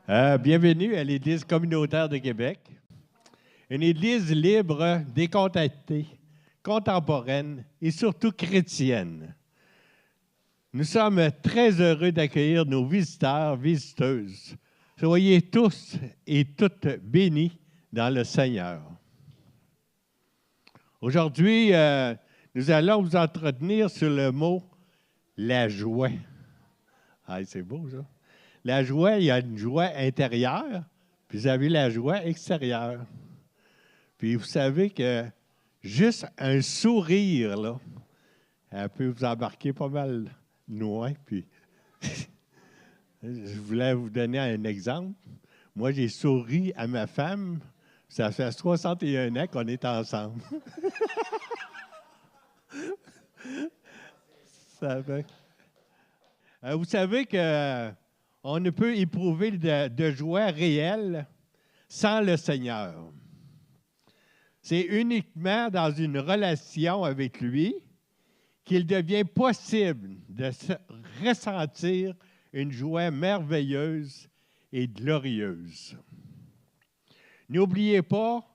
Bienvenue à l'Église communautaire de Québec, une Église libre, décontractée, contemporaine et surtout chrétienne. Nous sommes très heureux d'accueillir nos visiteurs, visiteuses. Soyez tous et toutes bénis dans le Seigneur. Aujourd'hui, nous allons vous entretenir sur le mot « la joie ». Ah, c'est beau, ça. La joie, il y a une joie intérieure, puis vous avez la joie extérieure. Puis vous savez que juste un sourire, là, elle peut vous embarquer pas mal loin. Puis je voulais vous donner un exemple. Moi, j'ai souri à ma femme. Ça fait 61 ans qu'on est ensemble. Ça fait... Vous savez que on ne peut éprouver de joie réelle sans le Seigneur. C'est uniquement dans une relation avec lui qu'il devient possible de ressentir une joie merveilleuse et glorieuse. N'oubliez pas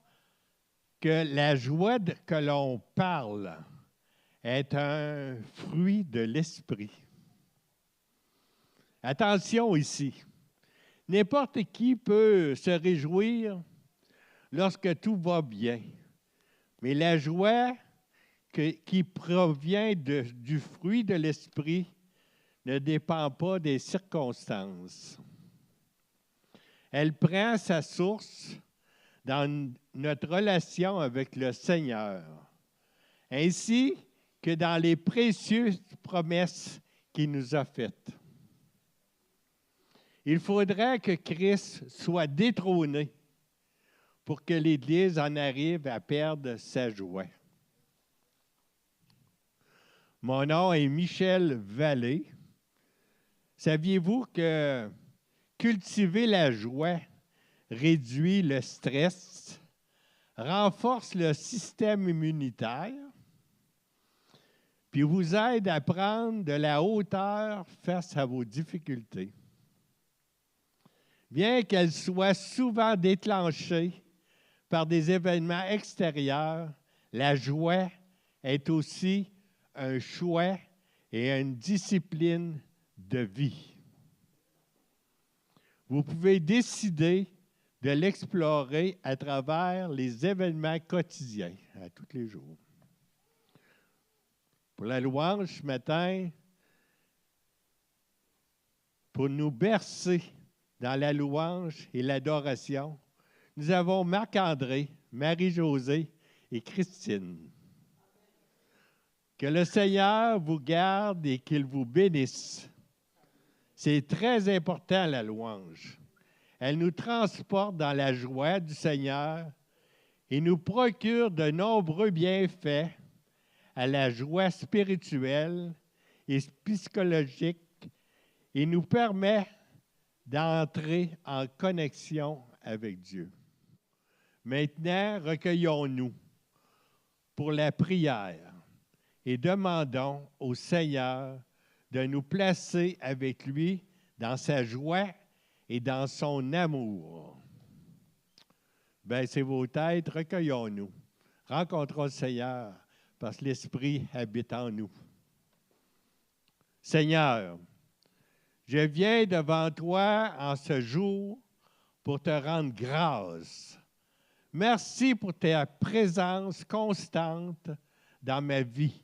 que la joie que l'on parle est un fruit de l'esprit. Attention ici, n'importe qui peut se réjouir lorsque tout va bien, mais la joie qui provient du fruit de l'esprit ne dépend pas des circonstances. Elle prend sa source dans notre relation avec le Seigneur, ainsi que dans les précieuses promesses qu'il nous a faites. Il faudrait que Christ soit détrôné pour que l'Église en arrive à perdre sa joie. Mon nom est Michel Vallée. Saviez-vous que cultiver la joie réduit le stress, renforce le système immunitaire, puis vous aide à prendre de la hauteur face à vos difficultés? Bien qu'elle soit souvent déclenchée par des événements extérieurs, la joie est aussi un choix et une discipline de vie. Vous pouvez décider de l'explorer à travers les événements quotidiens, à tous les jours. Pour la louange ce matin, pour nous bercer dans la louange et l'adoration, nous avons Marc-André, Marie-Josée et Christine. Que le Seigneur vous garde et qu'il vous bénisse. C'est très important, la louange. Elle nous transporte dans la joie du Seigneur et nous procure de nombreux bienfaits à la joie spirituelle et psychologique et nous permet d'entrer en connexion avec Dieu. Maintenant, recueillons-nous pour la prière et demandons au Seigneur de nous placer avec lui dans sa joie et dans son amour. Baissez vos têtes, recueillons-nous. Rencontrons le Seigneur parce que l'Esprit habite en nous. Seigneur, je viens devant toi en ce jour pour te rendre grâce. Merci pour ta présence constante dans ma vie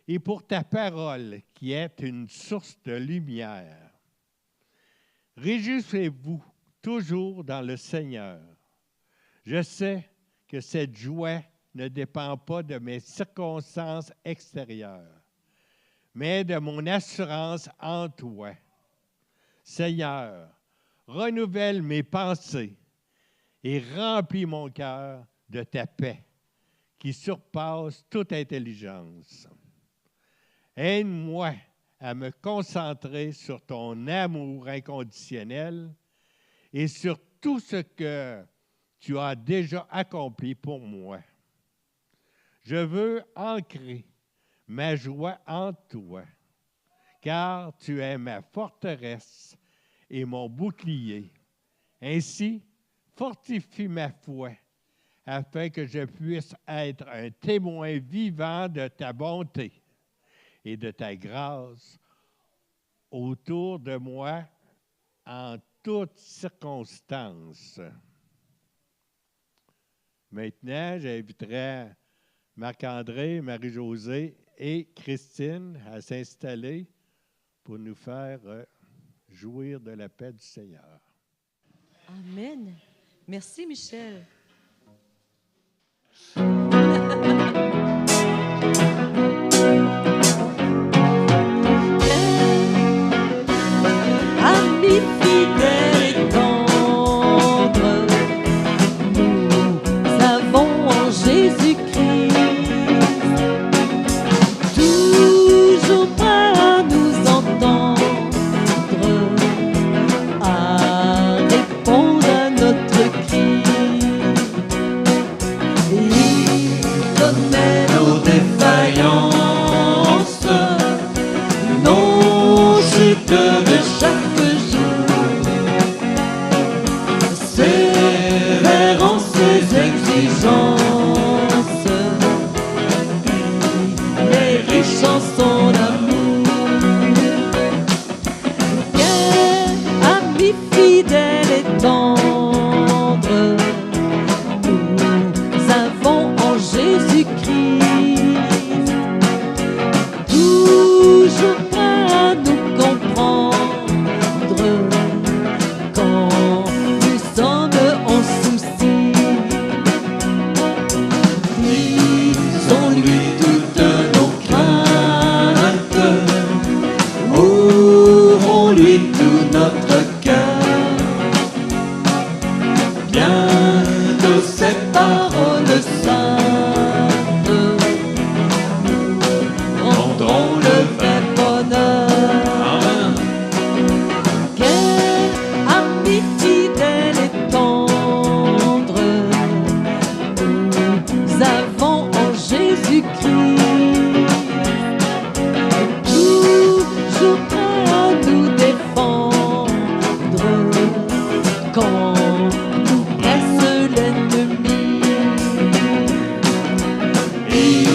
et pour ta parole qui est une source de lumière. Réjouissez-vous toujours dans le Seigneur. Je sais que cette joie ne dépend pas de mes circonstances extérieures, mais de mon assurance en toi. Seigneur, renouvelle mes pensées et remplis mon cœur de ta paix qui surpasse toute intelligence. Aide-moi à me concentrer sur ton amour inconditionnel et sur tout ce que tu as déjà accompli pour moi. Je veux ancrer ma joie en toi, car tu es ma forteresse et mon bouclier. Ainsi, fortifie ma foi, afin que je puisse être un témoin vivant de ta bonté et de ta grâce autour de moi en toutes circonstances. Maintenant, j'inviterai Marc-André, Marie-Josée et Christine à s'installer pour nous faire jouir de la paix du Seigneur. Amen. Merci, Michel. Amis fidèles et tendres, nous avons en Jésus-Christ toujours prêt à nous entendre, à répondre à notre cri. Il connaît nos défaillances, nos chutes de chaque jour, sévère en ses exigences, il est riche en son amour. Quel ami fidèle et tendre nous avons en Jésus-Christ, toujours prêt à nous comprendre quand nous sommes en souci. Disons-lui toutes nos craintes, ouvrons-lui tout notre cœur. Bientôt ces paroles saintes rendront le vrai bonheur. Amen. Quel ami fidèle et tendre nous avons en Jésus-Christ, toujours prêt à nous défendre quand nous presse l'ennemi. Il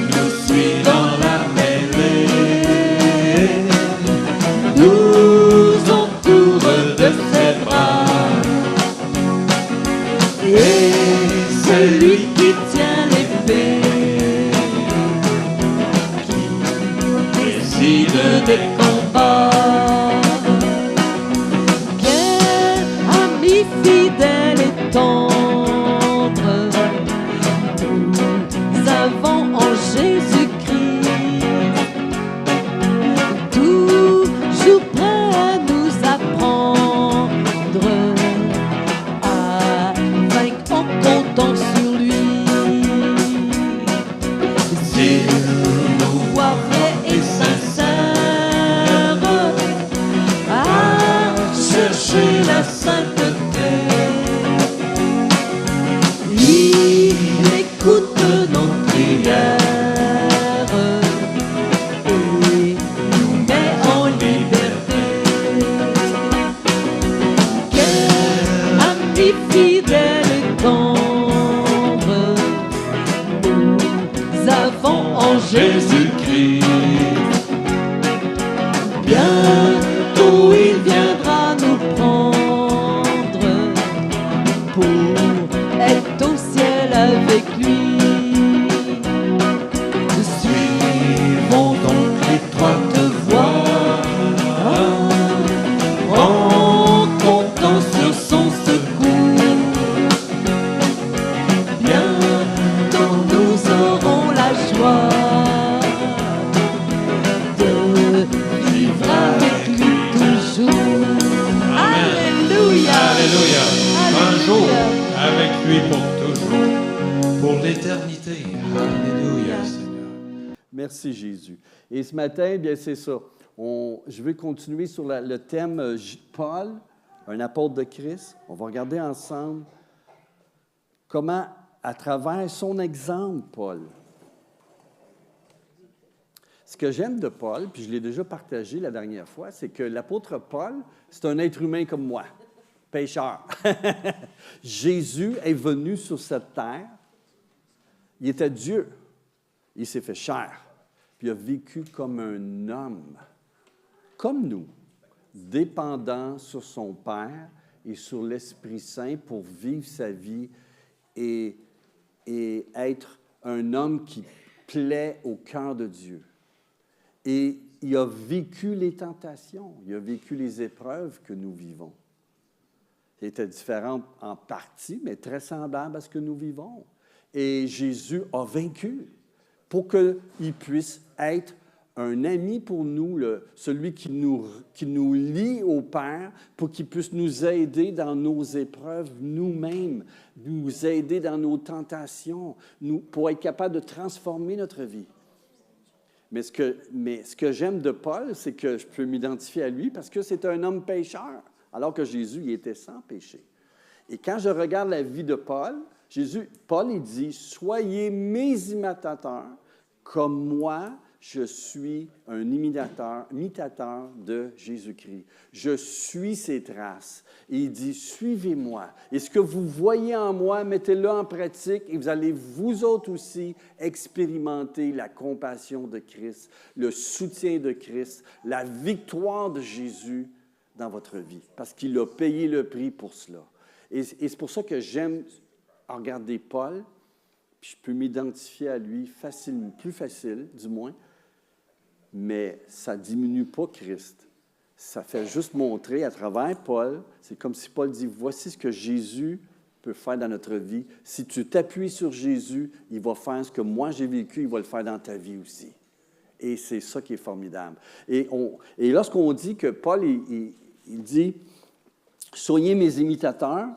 nous suit dans la mêlée, nous entoure de ses bras, et celui qui tient l'épée, qui décide des combats. Quel ami fidèle et tendre nous avons en Jésus-Christ, toujours prêt à nous apprendre à vaincre en comptant sur lui. S'il nous voit vrai et sincère à chercher la sainteté, il écoute nos prières et nous met en liberté. Quel ami fidèle et tendre nous avons en Jésus-Christ. Bientôt il viendra nous prendre pour être au ciel avec lui. Suivons donc l'étroite voie en comptant sur son secours. Bientôt nous aurons la joie de vivre avec lui toujours. Alléluia. Alléluia. Un jour Alléluia. avec lui pour toujours, pour l'éternité. Alléluia, Seigneur. Merci, Jésus. Et ce matin, bien, c'est ça. Je vais continuer sur le thème Paul, un apôtre de Christ. On va regarder ensemble comment, à travers son exemple, Paul. Ce que j'aime de Paul, puis je l'ai déjà partagé la dernière fois, c'est que l'apôtre Paul, c'est un être humain comme moi. pécheur. Jésus est venu sur cette terre. Il était Dieu. Il s'est fait chair. Puis il a vécu comme un homme, comme nous, dépendant sur son Père et sur l'Esprit Saint pour vivre sa vie et être un homme qui plaît au cœur de Dieu. Et il a vécu les tentations, il a vécu les épreuves que nous vivons. C'était différent en partie, mais très semblable à ce que nous vivons. Et Jésus a vaincu pour qu'il puisse être un ami pour nous, celui qui nous lie au Père, pour qu'il puisse nous aider dans nos épreuves nous-mêmes, nous aider dans nos tentations, pour être capable de transformer notre vie. Mais ce que j'aime de Paul, c'est que je peux m'identifier à lui parce que c'est un homme pécheur, alors que Jésus, il était sans péché. Et quand je regarde la vie de Paul, Paul, il dit, « Soyez mes imitateurs, comme moi, je suis un imitateur de Jésus-Christ. Je suis ses traces. » Et il dit, « Suivez-moi. Et ce que vous voyez en moi, mettez-le en pratique et vous allez vous autres aussi expérimenter la compassion de Christ, le soutien de Christ, la victoire de Jésus dans votre vie, parce qu'il a payé le prix pour cela. » Et c'est pour ça que j'aime regarder Paul, puis je peux m'identifier à lui facilement, plus facile du moins, mais ça ne diminue pas Christ. Ça fait juste montrer à travers Paul, c'est comme si Paul dit, voici ce que Jésus peut faire dans notre vie. Si tu t'appuies sur Jésus, il va faire ce que moi j'ai vécu, il va le faire dans ta vie aussi. Et c'est ça qui est formidable. Et lorsqu'on dit que Paul, il dit, soyez mes imitateurs,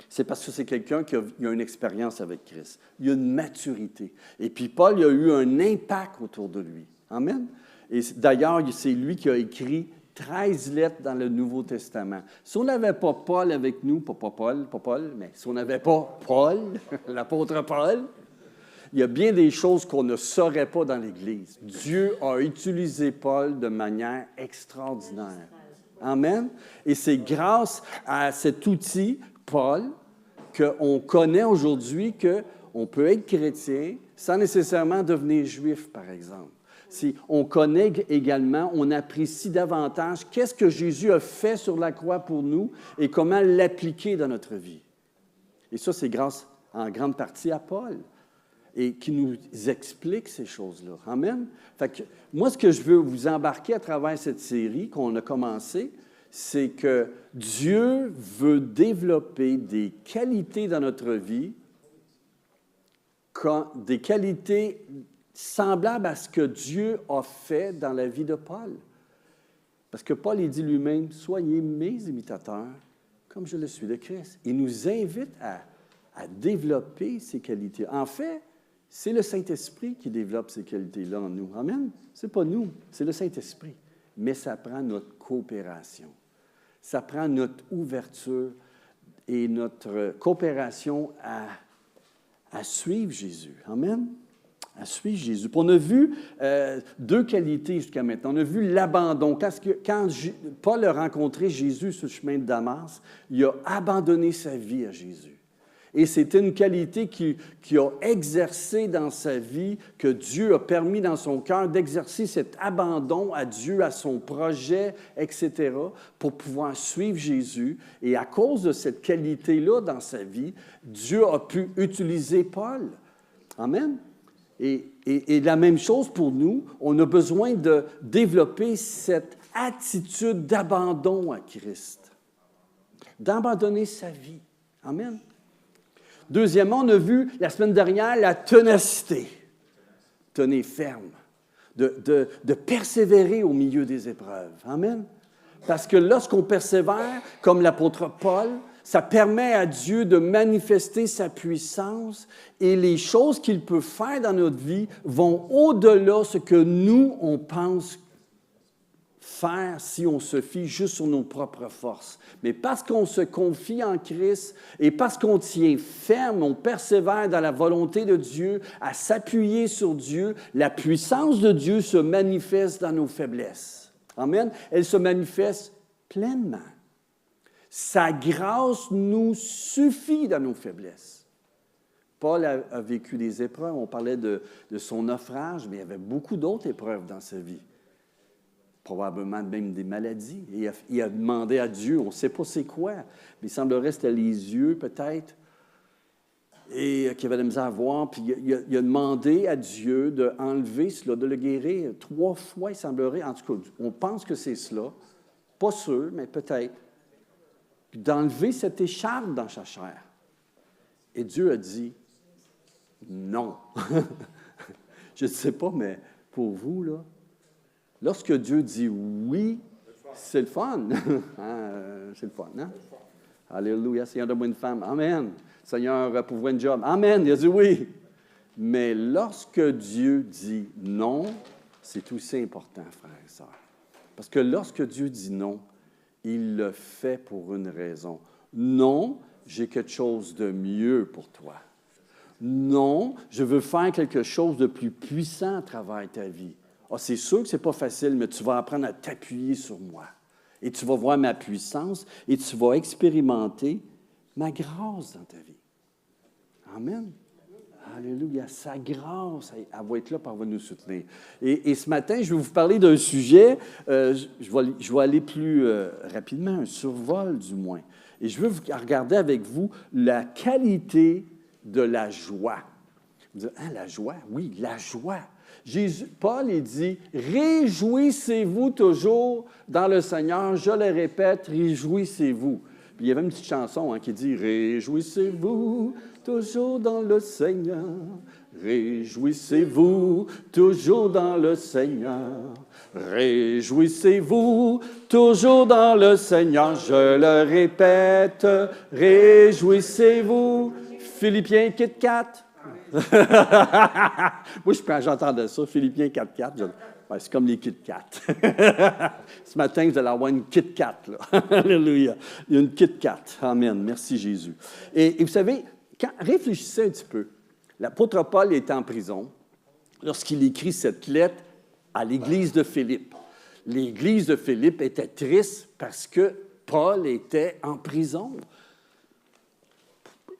c'est parce que c'est quelqu'un qui a une expérience avec Christ. Il y a une maturité. Et puis Paul, il a eu un impact autour de lui. Amen. Et d'ailleurs, c'est lui qui a écrit 13 lettres dans le Nouveau Testament. Si on n'avait pas Paul avec nous, pas Paul, mais si on n'avait pas Paul, l'apôtre Paul, il y a bien des choses qu'on ne saurait pas dans l'Église. Dieu a utilisé Paul de manière extraordinaire. Amen. Et c'est grâce à cet outil, Paul, qu'on connaît aujourd'hui qu'on peut être chrétien sans nécessairement devenir juif, par exemple. Si on connaît également, on apprécie davantage qu'est-ce que Jésus a fait sur la croix pour nous et comment l'appliquer dans notre vie. Et ça, c'est grâce en grande partie à Paul et qui nous explique ces choses-là. Amen. Fait que moi, ce que je veux vous embarquer à travers cette série qu'on a commencée, c'est que Dieu veut développer des qualités dans notre vie, des qualités semblables à ce que Dieu a fait dans la vie de Paul. Parce que Paul, il dit lui-même, « Soyez mes imitateurs, comme je le suis de Christ. » Il nous invite à développer ces qualités. En fait, c'est le Saint-Esprit qui développe ces qualités-là en nous. Amen? Ce n'est pas nous, c'est le Saint-Esprit. Mais ça prend notre coopération. Ça prend notre ouverture et notre coopération à suivre Jésus. Amen? À suivre Jésus. Puis on a vu deux qualités jusqu'à maintenant. On a vu l'abandon. Quand Paul a rencontré Jésus sur le chemin de Damas, il a abandonné sa vie à Jésus. Et c'était une qualité qu'il a exercée dans sa vie, que Dieu a permis dans son cœur d'exercer cet abandon à Dieu, à son projet, etc., pour pouvoir suivre Jésus. Et à cause de cette qualité-là dans sa vie, Dieu a pu utiliser Paul. Amen. Et la même chose pour nous, on a besoin de développer cette attitude d'abandon à Christ, d'abandonner sa vie. Amen. Deuxièmement, on a vu la semaine dernière la ténacité. Tenez ferme, de persévérer au milieu des épreuves. Amen. Parce que lorsqu'on persévère, comme l'apôtre Paul, ça permet à Dieu de manifester sa puissance et les choses qu'il peut faire dans notre vie vont au-delà de ce que nous, on pense faire si on se fie juste sur nos propres forces. Mais parce qu'on se confie en Christ et parce qu'on tient ferme, on persévère dans la volonté de Dieu, à s'appuyer sur Dieu, la puissance de Dieu se manifeste dans nos faiblesses. Amen. Elle se manifeste pleinement. Sa grâce nous suffit dans nos faiblesses. Paul a vécu des épreuves. On parlait de son naufrage, mais il y avait beaucoup d'autres épreuves dans sa vie. Probablement même des maladies. Et il a demandé à Dieu, on ne sait pas c'est quoi, mais il semblerait que c'était les yeux peut-être, et qu'il avait de la misère à voir. Puis il a demandé à Dieu d'enlever cela, de le guérir. 3 fois, il semblerait, en tout cas, on pense que c'est cela. Pas sûr, mais peut-être. Puis d'enlever cette écharpe dans sa chair. Et Dieu a dit, non. Je ne sais pas, mais pour vous, là, lorsque Dieu dit oui, c'est le fun. C'est le fun, hein? Alléluia, Seigneur, donne-moi une femme. Amen. Seigneur, pourvois une job. Amen. Il a dit oui. Mais lorsque Dieu dit non, c'est aussi important, frères et sœurs. Parce que lorsque Dieu dit non, il le fait pour une raison. Non, j'ai quelque chose de mieux pour toi. Non, je veux faire quelque chose de plus puissant à travers ta vie. Ah, c'est sûr que ce n'est pas facile, mais tu vas apprendre à t'appuyer sur moi. Et tu vas voir ma puissance et tu vas expérimenter ma grâce dans ta vie. Amen. Alléluia. Sa grâce, elle va être là pour nous soutenir. Et ce matin, je vais vous parler d'un sujet, je vais aller plus rapidement, un survol du moins. Et je veux regarder avec vous la qualité de la joie. Vous dites, la joie? Oui, la joie. Paul, il dit, « Réjouissez-vous toujours dans le Seigneur. » Je le répète, « Réjouissez-vous. » Puis il y avait une petite chanson qui dit, « Réjouissez-vous toujours dans le Seigneur. Réjouissez-vous toujours dans le Seigneur. Réjouissez-vous toujours dans le Seigneur. » Je le répète, « Réjouissez-vous. » Philippiens 4:4. Moi, j'entendais ça, Philippiens 4:4. C'est comme les Kit Kat. Ce matin, vous allez avoir une Kit Kat. Là. Alléluia. Il y a une Kit Kat. Amen. Merci, Jésus. Et vous savez, réfléchissez un petit peu. L'apôtre Paul est en prison lorsqu'il écrit cette lettre à l'Église de Philippe. L'Église de Philippe était triste parce que Paul était en prison.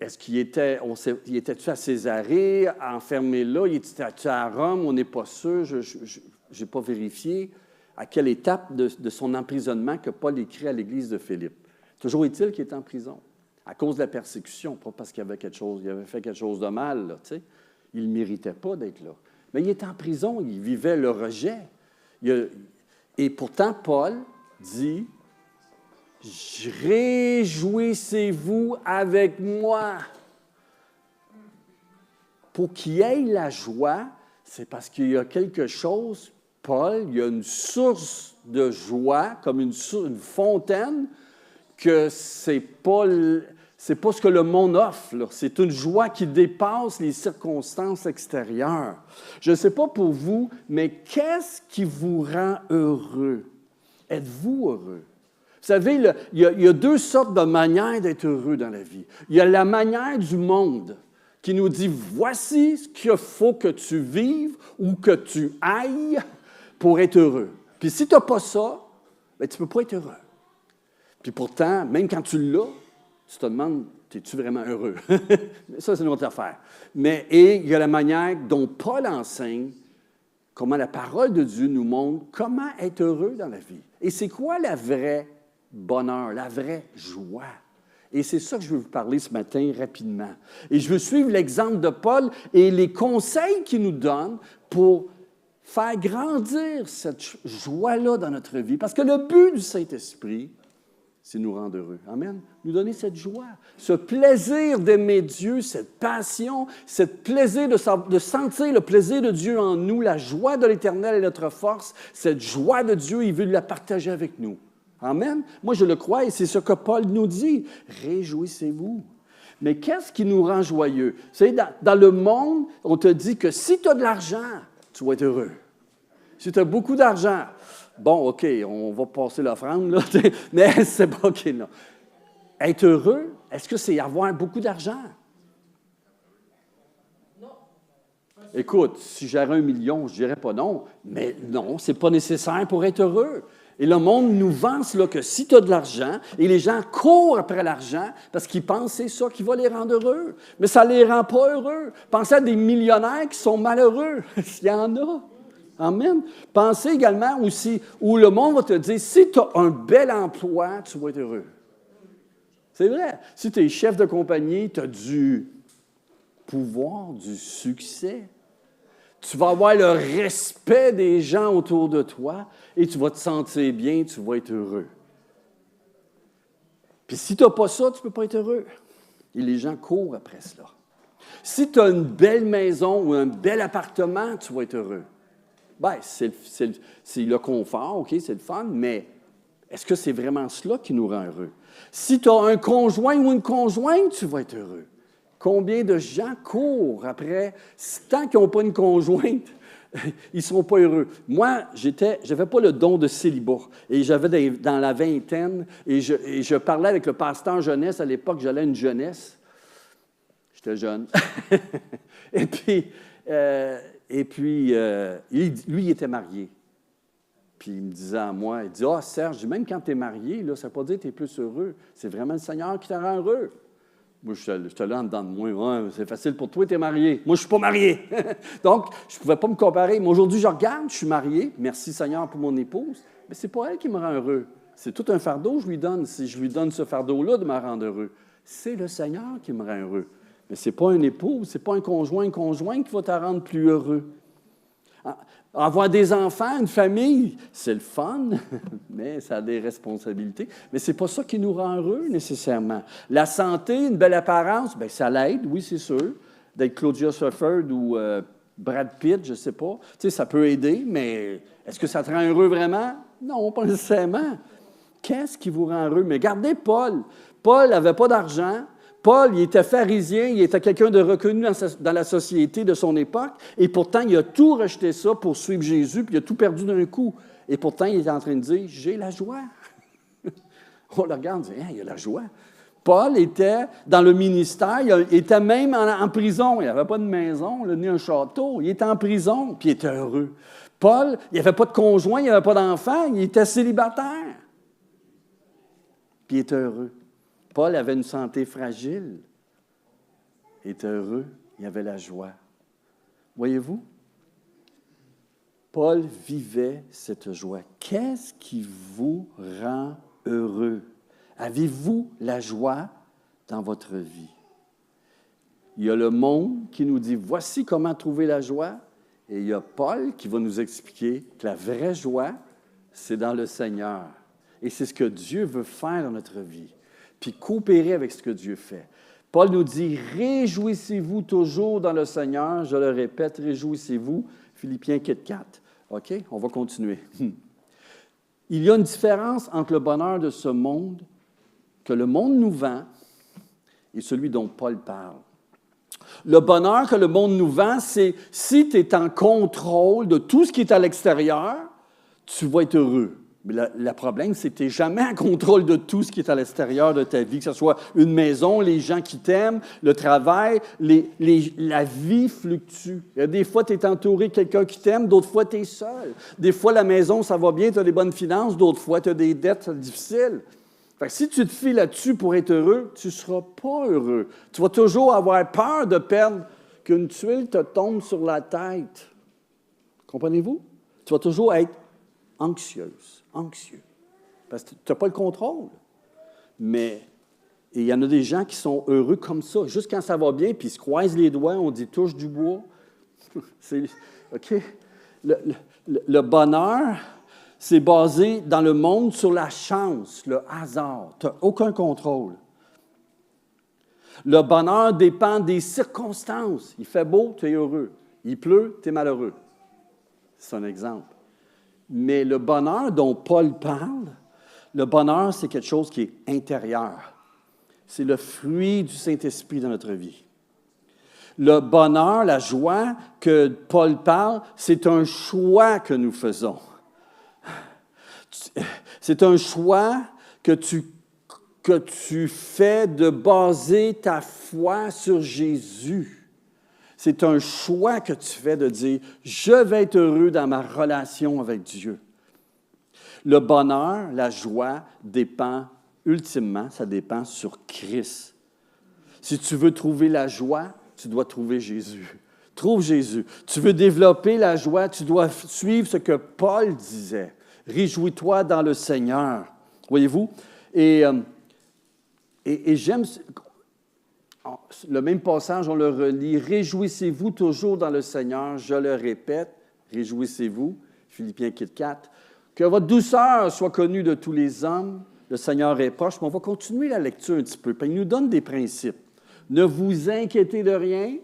Est-ce qu'il était-tu à Césarée, enfermé là? Il était-tu à Rome? On n'est pas sûr. Je n'ai pas vérifié à quelle étape de son emprisonnement que Paul écrit à l'Église de Philippe. Toujours est-il qu'il est en prison, à cause de la persécution, pas parce qu'il avait fait quelque chose de mal. Là, il ne méritait pas d'être là. Mais il était en prison, il vivait le rejet. Et pourtant, Paul dit... Réjouissez-vous avec moi. Pour qu'il y ait la joie, c'est parce qu'il y a quelque chose, Paul, il y a une source de joie, comme une fontaine, que c'est pas ce que le monde offre. Là. C'est une joie qui dépasse les circonstances extérieures. Je ne sais pas pour vous, mais qu'est-ce qui vous rend heureux? Êtes-vous heureux? Vous savez, il y a 2 sortes de manières d'être heureux dans la vie. Il y a la manière du monde qui nous dit, voici ce qu'il faut que tu vives ou que tu ailles pour être heureux. Puis si tu n'as pas ça, bien, tu ne peux pas être heureux. Puis pourtant, même quand tu l'as, tu te demandes, es-tu vraiment heureux? Ça, c'est une autre affaire. Et il y a la manière dont Paul enseigne, comment la parole de Dieu nous montre comment être heureux dans la vie. Et c'est quoi la vraie bonheur, la vraie joie. Et c'est ça que je veux vous parler ce matin rapidement. Et je veux suivre l'exemple de Paul et les conseils qu'il nous donne pour faire grandir cette joie-là dans notre vie. Parce que le but du Saint-Esprit, c'est nous rendre heureux. Amen. Nous donner cette joie, ce plaisir d'aimer Dieu, cette passion, ce plaisir de sentir le plaisir de Dieu en nous, la joie de l'Éternel est notre force. Cette joie de Dieu, il veut la partager avec nous. Amen. Moi, je le crois et c'est ce que Paul nous dit. Réjouissez-vous. Mais qu'est-ce qui nous rend joyeux? Vous savez, dans le monde, on te dit que si tu as de l'argent, tu vas être heureux. Si tu as beaucoup d'argent, bon, OK, on va passer l'offrande, là, mais c'est pas OK, non. Être heureux, est-ce que c'est avoir beaucoup d'argent? Non. Écoute, si j'avais 1 million, je dirais pas non, mais non, c'est pas nécessaire pour être heureux. Et le monde nous vend là, que si tu as de l'argent, et les gens courent après l'argent parce qu'ils pensent que c'est ça qui va les rendre heureux. Mais ça ne les rend pas heureux. Pensez à des millionnaires qui sont malheureux. Il y en a. Amen. Pensez également aussi où le monde va te dire, si tu as un bel emploi, tu vas être heureux. C'est vrai. Si tu es chef de compagnie, tu as du pouvoir, du succès. Tu vas avoir le respect des gens autour de toi et tu vas te sentir bien, tu vas être heureux. Puis si tu n'as pas ça, tu ne peux pas être heureux. Et les gens courent après cela. Si tu as une belle maison ou un bel appartement, tu vas être heureux. Bien, c'est le confort, OK, c'est le fun, mais est-ce que c'est vraiment cela qui nous rend heureux? Si tu as un conjoint ou une conjointe, tu vas être heureux. Combien de gens courent après, tant qu'ils n'ont pas une conjointe, ils ne seront pas heureux. Moi, je n'avais pas le don de célibat. Et j'avais dans la vingtaine, et je parlais avec le pasteur jeunesse. À l'époque, j'allais à une jeunesse. J'étais jeune. Et puis, lui, il était marié. Puis il me disait à moi, il dit, « Ah, Serge, même quand tu es marié, là, ça ne veut pas dire que tu es plus heureux. C'est vraiment le Seigneur qui te rend heureux. » Moi, j'étais là en dedans de moi. Ouais, c'est facile pour toi, tu es marié. Moi, je ne suis pas marié. Donc, je ne pouvais pas me comparer. Mais aujourd'hui, je regarde, je suis marié. Merci Seigneur pour mon épouse. Mais ce n'est pas elle qui me rend heureux. C'est tout un fardeau que je lui donne. Si je lui donne ce fardeau-là de me rendre heureux, c'est le Seigneur qui me rend heureux. Mais ce n'est pas une épouse, ce n'est pas un conjoint qui va te rendre plus heureux. Avoir des enfants, une famille, c'est le fun, mais ça a des responsabilités. Mais ce n'est pas ça qui nous rend heureux nécessairement. La santé, une belle apparence, bien, ça l'aide, oui, c'est sûr. D'être Claudia Schiffer ou Brad Pitt, je ne sais pas. Tu sais, ça peut aider, mais est-ce que ça te rend heureux vraiment? Non, pas nécessairement. Qu'est-ce qui vous rend heureux? Mais regardez Paul. Paul n'avait pas d'argent. Paul, il était pharisien, il était quelqu'un de reconnu dans la société de son époque, et pourtant, il a tout rejeté ça pour suivre Jésus, puis il a tout perdu d'un coup. Et pourtant, il est en train de dire, « J'ai la joie. » On le regarde, on dit, « Il a la joie. » Paul était dans le ministère, il était même en prison. Il n'avait pas de maison, ni un château. Il était en prison, puis il était heureux. Paul, il n'avait pas de conjoint, il n'avait pas d'enfant, il était célibataire. Puis il était heureux. Paul avait une santé fragile. Il était heureux, il avait la joie. Voyez-vous? Paul vivait cette joie. Qu'est-ce qui vous rend heureux? Avez-vous la joie dans votre vie? Il y a le monde qui nous dit, voici comment trouver la joie. Et il y a Paul qui va nous expliquer que la vraie joie, c'est dans le Seigneur. Et c'est ce que Dieu veut faire dans notre vie. Puis coopérer avec ce que Dieu fait. Paul nous dit, réjouissez-vous toujours dans le Seigneur. Je le répète, réjouissez-vous. Philippiens 4:4. OK? On va continuer. Il y a une différence entre le bonheur de ce monde, que le monde nous vend, et celui dont Paul parle. Le bonheur que le monde nous vend, c'est si tu es en contrôle de tout ce qui est à l'extérieur, tu vas être heureux. Mais le problème, c'est que tu n'es jamais en contrôle de tout ce qui est à l'extérieur de ta vie, que ce soit une maison, les gens qui t'aiment, le travail, la vie fluctue. Il y a des fois, tu es entouré de quelqu'un qui t'aime, d'autres fois, tu es seul. Des fois, la maison, ça va bien, tu as des bonnes finances, d'autres fois, tu as des dettes difficiles. Fait que si tu te fies là-dessus pour être heureux, tu ne seras pas heureux. Tu vas toujours avoir peur de perdre, qu'une tuile te tombe sur la tête. Comprenez-vous? Tu vas toujours être anxieux. Parce que tu n'as pas le contrôle. Mais il y en a des gens qui sont heureux comme ça, juste quand ça va bien, puis ils se croisent les doigts, on dit « touche du bois ». OK? Le bonheur, c'est basé dans le monde sur la chance, le hasard. Tu n'as aucun contrôle. Le bonheur dépend des circonstances. Il fait beau, tu es heureux. Il pleut, tu es malheureux. C'est un exemple. Mais le bonheur dont Paul parle, le bonheur, c'est quelque chose qui est intérieur. C'est le fruit du Saint-Esprit dans notre vie. Le bonheur, la joie que Paul parle, c'est un choix que nous faisons. C'est un choix que tu fais de baser ta foi sur Jésus. C'est un choix que tu fais de dire, je vais être heureux dans ma relation avec Dieu. Le bonheur, la joie dépend, ultimement, ça dépend sur Christ. Si tu veux trouver la joie, tu dois trouver Jésus. Trouve Jésus. Tu veux développer la joie, tu dois suivre ce que Paul disait. Réjouis-toi dans le Seigneur. Voyez-vous? Et j'aime le même passage, on le relit. Réjouissez-vous toujours dans le Seigneur. Je le répète, réjouissez-vous. Philippiens 4. Que votre douceur soit connue de tous les hommes. Le Seigneur est proche. Mais on va continuer la lecture un petit peu. Puis il nous donne des principes. Ne vous inquiétez de rien,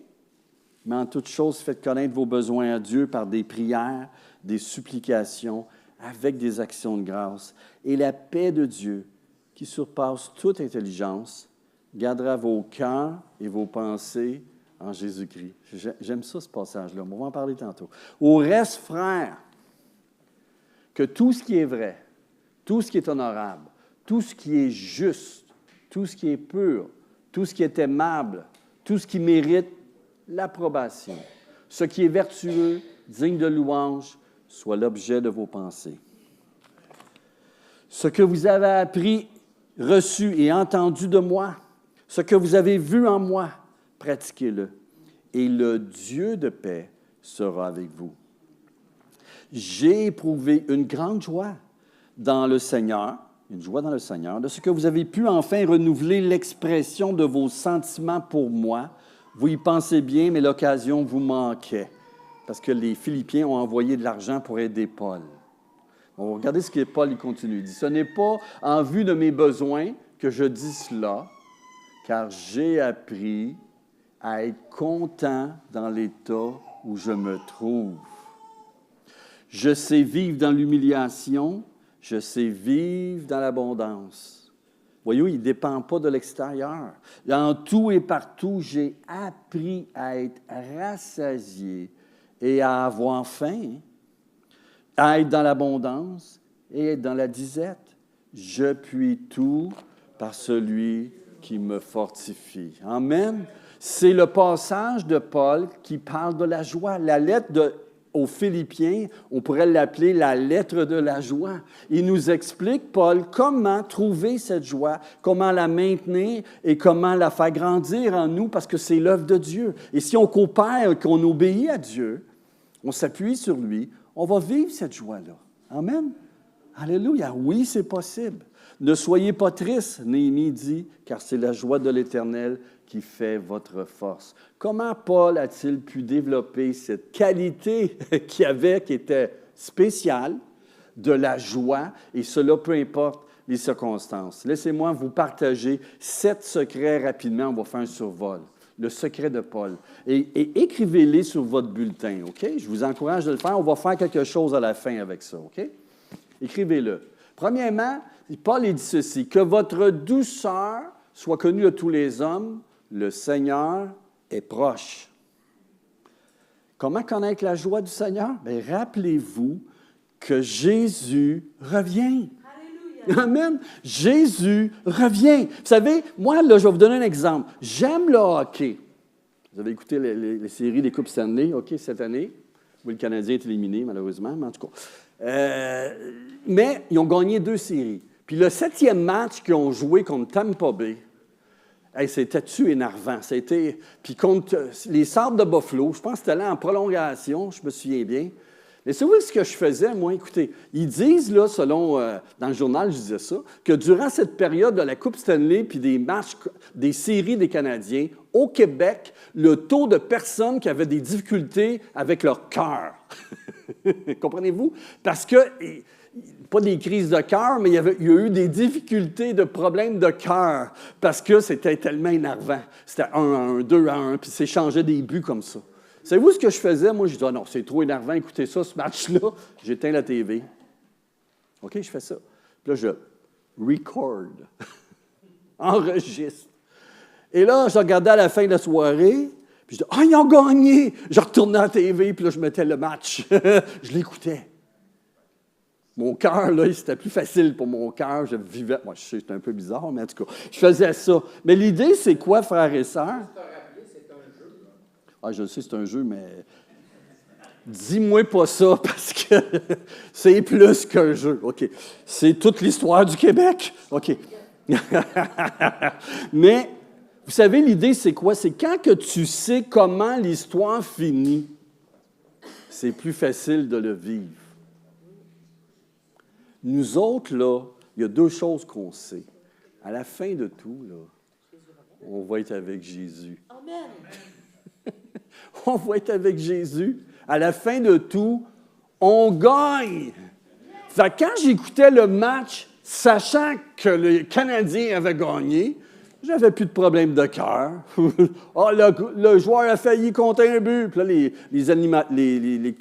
mais en toute chose, faites connaître vos besoins à Dieu par des prières, des supplications, avec des actions de grâce. Et la paix de Dieu, qui surpasse toute intelligence, gardera vos cœurs et vos pensées en Jésus-Christ. J'aime ça, ce passage-là. On va en parler tantôt. Au reste, frères, que tout ce qui est vrai, tout ce qui est honorable, tout ce qui est juste, tout ce qui est pur, tout ce qui est aimable, tout ce qui mérite l'approbation, ce qui est vertueux, digne de louange, soit l'objet de vos pensées. Ce que vous avez appris, reçu et entendu de moi, ce que vous avez vu en moi, pratiquez-le, et le Dieu de paix sera avec vous. J'ai éprouvé une grande joie dans le Seigneur, de ce que vous avez pu enfin renouveler l'expression de vos sentiments pour moi. Vous y pensez bien, mais l'occasion vous manquait, parce que les Philippiens ont envoyé de l'argent pour aider Paul. On va regarder ce que Paul il continue. Il dit, « Ce n'est pas en vue de mes besoins que je dis cela, car j'ai appris à être content dans l'état où je me trouve. Je sais vivre dans l'humiliation, je sais vivre dans l'abondance. » Voyez-vous, il ne dépend pas de l'extérieur. En tout et partout, j'ai appris à être rassasié et à avoir faim, à être dans l'abondance et être dans la disette. Je puis tout par celui qui me fortifie. Amen. C'est le passage de Paul qui parle de la joie. La lettre aux Philippiens, on pourrait l'appeler la lettre de la joie. Il nous explique, Paul, comment trouver cette joie, comment la maintenir et comment la faire grandir en nous, parce que c'est l'œuvre de Dieu. Et si on coopère, qu'on obéit à Dieu, on s'appuie sur lui, on va vivre cette joie-là. Amen. Alléluia. Oui, c'est possible. Ne soyez pas tristes, Néhémie dit, car c'est la joie de l'Éternel qui fait votre force. Comment Paul a-t-il pu développer cette qualité qu'il avait, qui était spéciale, de la joie, et cela peu importe les circonstances? Laissez-moi vous partager 7 secrets rapidement, on va faire un survol. Le secret de Paul. Et écrivez-les sur votre bulletin, OK? Je vous encourage de le faire. On va faire quelque chose à la fin avec ça, OK? Écrivez-le. Premièrement, Paul dit ceci, « Que votre douceur soit connue de tous les hommes, le Seigneur est proche. » Comment connaître la joie du Seigneur? Bien, rappelez-vous que Jésus revient. Alléluia. Amen. Jésus revient. Vous savez, moi, là, je vais vous donner un exemple. J'aime le hockey. Vous avez écouté les séries des Coupes Stanley, OK, cette année. Oui, le Canadien est éliminé, malheureusement, mais en tout cas. Mais ils ont gagné 2 séries. Puis le 7e match qu'ils ont joué contre Tampa Bay, c'était-tu énervant? Puis contre les Sabres de Buffalo, je pense que c'était là en prolongation, je me souviens bien. Mais c'est ce que je faisais, moi, écoutez. Ils disent, là, selon, dans le journal, je disais ça, que durant cette période de la Coupe Stanley puis des matchs, des séries des Canadiens, au Québec, le taux de personnes qui avaient des difficultés avec leur cœur. Comprenez-vous? Parce que, pas des crises de cœur, mais il y a eu des difficultés de problèmes de cœur parce que c'était tellement énervant. C'était 1-1, 2-1, puis c'est changé des buts comme ça. Savez-vous ce que je faisais? Moi, je disais, non, c'est trop énervant, écoutez ça, ce match-là. J'éteins la TV. OK, je fais ça. Puis là, je record, enregistre. Et là, je regardais à la fin de la soirée, puis je dis, « Ah, ils ont gagné! » Je retournais à la TV, puis là, je mettais le match. Je l'écoutais. Mon cœur, là, c'était plus facile pour mon cœur. Je vivais. Moi, je sais, c'était un peu bizarre, mais en tout cas, je faisais ça. Mais l'idée, c'est quoi, frères et sœurs? Ah, je le sais, c'est un jeu, mais Dis-moi pas ça parce que c'est plus qu'un jeu. OK. C'est toute l'histoire du Québec. OK. Mais, vous savez, l'idée, c'est quoi? C'est quand que tu sais comment l'histoire finit, c'est plus facile de le vivre. Nous autres, là, il y a deux choses qu'on sait. À la fin de tout, là, on va être avec Jésus. Amen. On va être avec Jésus. À la fin de tout, on gagne. Fait que quand j'écoutais le match, sachant que le Canadien avait gagné, j'avais plus de problème de cœur. Oh, le joueur a failli compter un but. Puis là,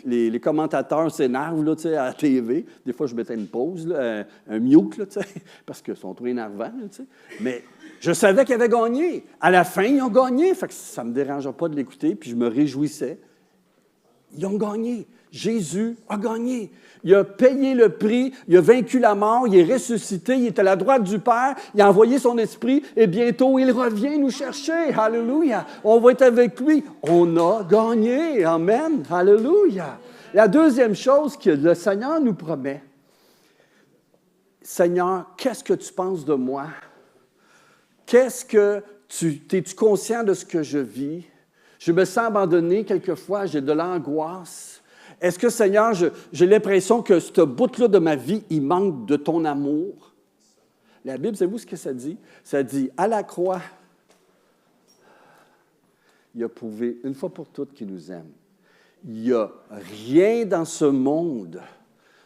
les commentateurs s'énervent là, à la TV. Des fois, je mettais une pause, là, un mute, là, parce qu'ils sont trop énervants. Là, mais je savais qu'ils avaient gagné. À la fin, ils ont gagné. Fait que ça ne me dérangeait pas de l'écouter, puis je me réjouissais. Ils ont gagné. Jésus a gagné. Il a payé le prix, il a vaincu la mort, il est ressuscité, il est à la droite du Père, il a envoyé son esprit et bientôt il revient nous chercher. Alléluia. On va être avec lui. On a gagné. Amen. Alléluia. La deuxième chose que le Seigneur nous promet, Seigneur, qu'est-ce que tu penses de moi? Es-tu conscient de ce que je vis? Je me sens abandonné quelquefois, j'ai de l'angoisse. Est-ce que, Seigneur, j'ai l'impression que ce bout-là de ma vie, il manque de ton amour? La Bible, savez-vous ce que ça dit? Ça dit, à la croix, il a prouvé une fois pour toutes qu'il nous aime. Il n'y a rien dans ce monde